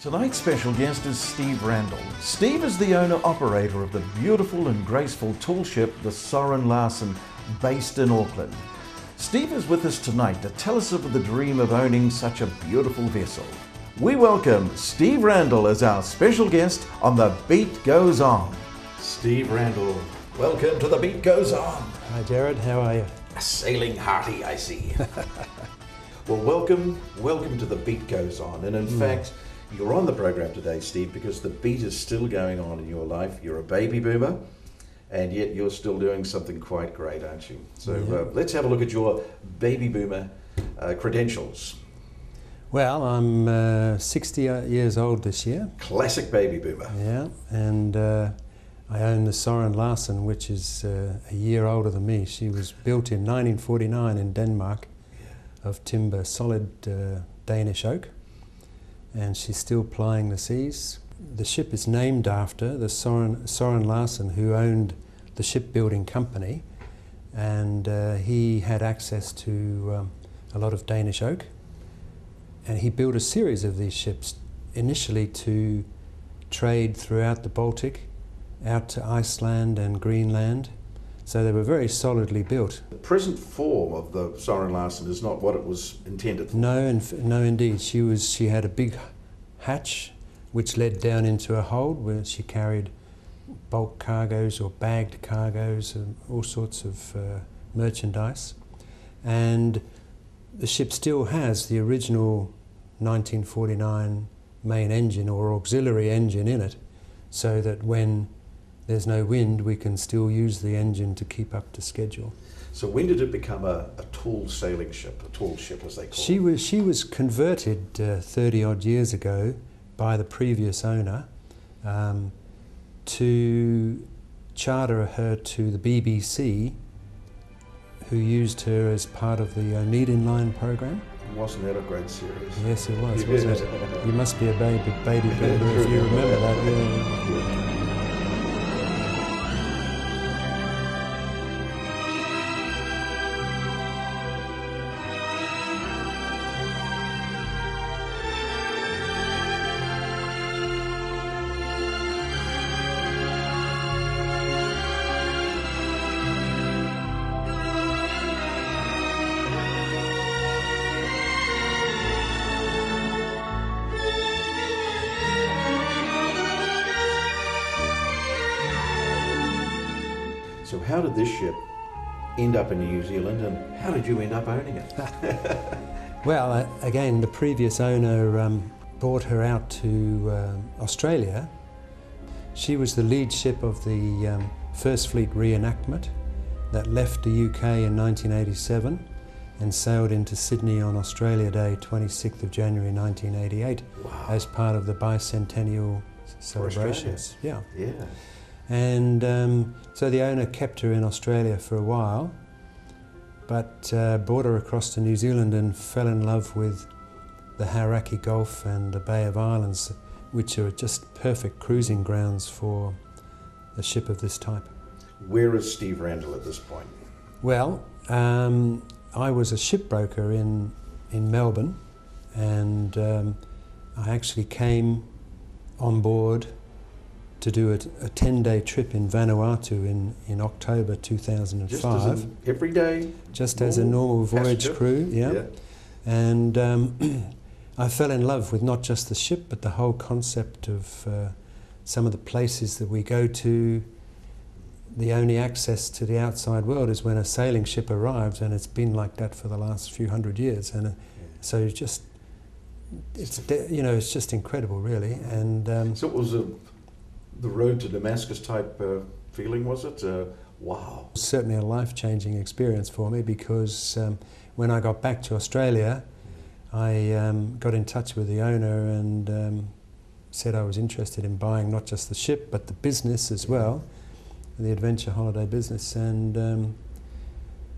Tonight's special guest is Steve Randall. Steve is the owner-operator of the beautiful and graceful tall ship, the Soren Larsen, based in Auckland. Steve is with us tonight to tell us of the dream of owning such a beautiful vessel. We welcome Steve Randall as our special guest on The Beat Goes On. Steve Randall, welcome to The Beat Goes On. Hi Gerard, how are you? Sailing hearty, I see. Well, welcome to The Beat Goes On. And in fact, you're on the program today, Steve, because the beat is still going on in your life. You're a baby boomer, and yet you're still doing something quite great, aren't you? So let's have a look at your baby boomer credentials. Well, I'm 60 years old this year. Classic baby boomer. Yeah, and I own the Soren Larsen, which is a year older than me. She was built in 1949 in Denmark of timber, solid Danish oak, and she's still plying the seas. The ship is named after the Soren Larsen, who owned the shipbuilding company, and he had access to a lot of Danish oak, and he built a series of these ships initially to trade throughout the Baltic, out to Iceland and Greenland. So they were very solidly built. The present form of the Soren Larsen is not what it was intended for. No, no, indeed. She had a big hatch which led down into a hold where she carried bulk cargoes or bagged cargoes and all sorts of merchandise. And the ship still has the original 1949 main engine or auxiliary engine in it, so that when there's no wind, we can still use the engine to keep up to schedule. So when did it become a tall sailing ship, a tall ship as they call it? She was converted 30 odd years ago by the previous owner to charter her to the BBC, who used her as part of the Need-In Line program. Wasn't that a great series? Yes, it was, wasn't it? You must be a baby boomer if you remember that. Yeah. So how did this ship end up in New Zealand, and how did you end up owning it? Well, again, the previous owner brought her out to Australia. She was the lead ship of the First Fleet reenactment that left the UK in 1987 and sailed into Sydney on Australia Day, 26th of January 1988, as part of the bicentennial celebrations. Yeah. And so the owner kept her in Australia for a while, but brought her across to New Zealand and fell in love with the Hauraki Gulf and the Bay of Islands, which are just perfect cruising grounds for a ship of this type. Where is Steve Randall at this point? Well, I was a shipbroker in Melbourne, and I actually came on board to do a 10-day trip in Vanuatu in October 2005. Just as an everyday? Just as a normal voyage crew, yeah. And I fell in love with not just the ship, but the whole concept of some of the places that we go to. The only access to the outside world is when a sailing ship arrives, and it's been like that for the last few hundred years. And so it's just incredible, really. And so it was the road to Damascus type feeling, was it? Wow. It was certainly a life-changing experience for me, because when I got back to Australia, I got in touch with the owner and said I was interested in buying not just the ship but the business as well, the adventure holiday business, and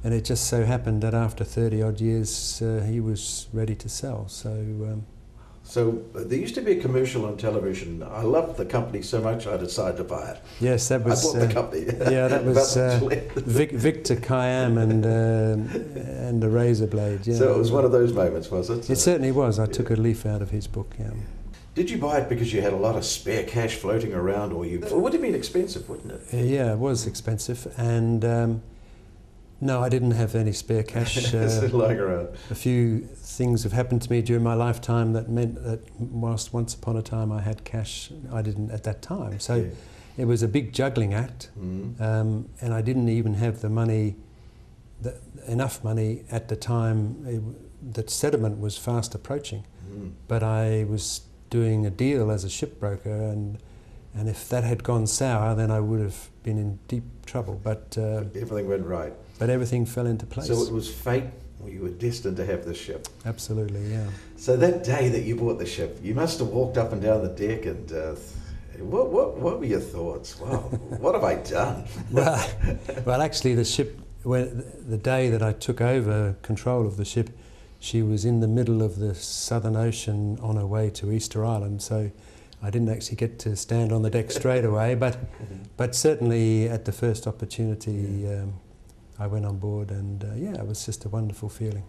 it just so happened that after 30 odd years he was ready to sell. So there used to be a commercial on television. I loved the company so much I decided to buy it. Yes, that was. I bought the company. Yeah, that was Victor Khayyam and the razor blade. Yeah. So it was one of those moments, was it? It certainly was. I took a leaf out of his book. Yeah. Did you buy it because you had a lot of spare cash floating around, or it would have been expensive, wouldn't it? Yeah, it was expensive, and no, I didn't have any spare cash. Lying around. A few things have happened to me during my lifetime that meant that whilst once upon a time I had cash, I didn't at that time. So Yeah. it was a big juggling act, and I didn't even have the money, enough money at the time. That settlement was fast approaching, but I was doing a deal as a shipbroker, and if that had gone sour, then I would have been in deep trouble. But everything went right. But everything fell into place. So it was fate. You were destined to have this ship. Absolutely, yeah. So that day that you bought the ship, you must have walked up and down the deck, and what were your thoughts? Wow, what have I done? well, actually, the ship, the day that I took over control of the ship, she was in the middle of the Southern Ocean on her way to Easter Island, so I didn't actually get to stand on the deck straight away, but certainly at the first opportunity I went on board, and yeah, it was just a wonderful feeling.